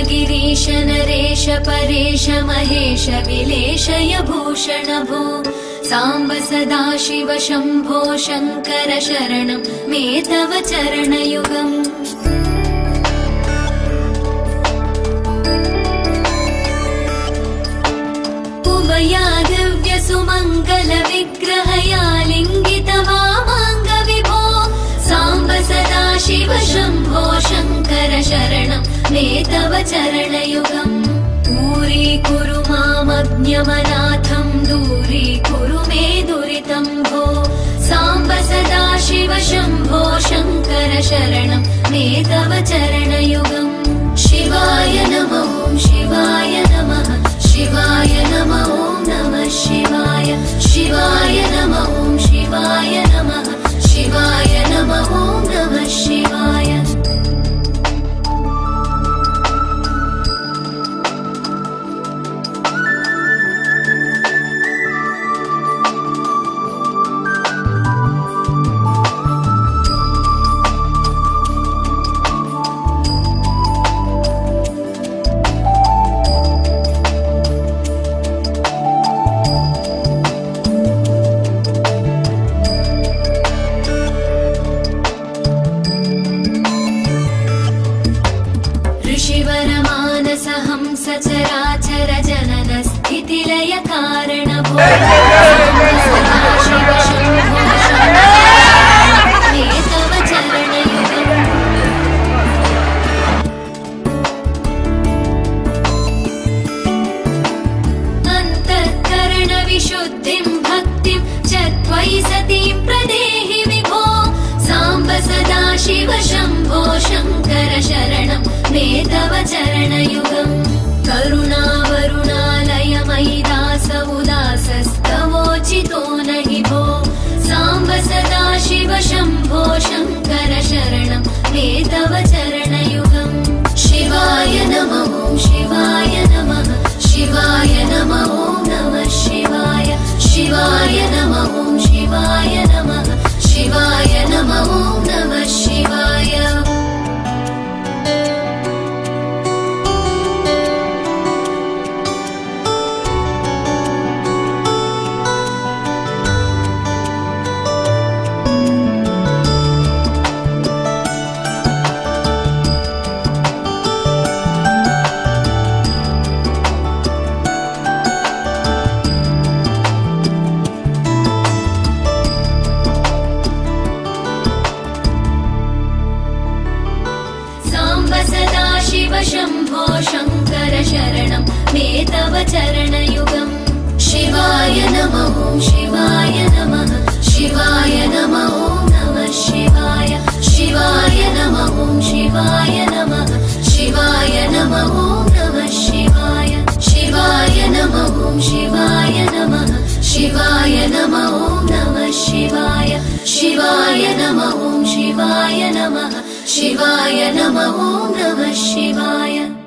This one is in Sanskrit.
गिरीश नरेश परेश महेश विलेशय भूषण भो साम्ब सदाशिव शम्भो शङ्कर शरणं मे तव चरणयुगम् उमया दिव्य सुमङ्गल विग्रहया लिङ्गित वामाङ्ग विभो साम्ब सदाशिव शम्भो शङ्कर शरणं मे तव चरणयुगम् दूरीकुरु मामज्ञमनाथं दूरीकुरु मे दुरितं भो साम्ब सदाशिव शम्भो शङ्कर शरणं मे तव चरणयुगम् शिवाय नमः शिवाय नमः शिवाय नमः नमः शिवाय शिवाय नमः शिवाय नमः शिवाय नमः नमः शिवाय सचराचर जनन स्थितिलय कारण भो सदाशिव शम्भो मे तव चरणयुगम् अन्तःकरण विशुद्धिं भक्तिं च त्वयि सतीं प्रदेहि विभो साम्ब सदाशिव शम्भो शङ्कर शरणं मे तव चरणयुगम् करुणावरुणालय मयि दास उदासस्तवोचितो नहि भो साम्ब सदाशिव शम्भो शङ्कर शरणं मे तव चरणयुगम् शिवाय नमः शिवाय नमः शिवाय नमः नमः शिवाय शिवाय नमः शिवाय नमः शिवाय नमः नमः शिवाय शम्भो शङ्कर शरणं मे तव चरणयुगम् शिवाय नमः शिवाय नमः शिवाय नमः नमः शिवाय शिवाय नमः शिवाय नमः शिवाय नमः नमः शिवाय शिवाय नमः शिवाय नमः शिवाय नमः नमः शिवाय शिवाय नमः शिवाय नमः शिवाय नमः नमः शिवाय।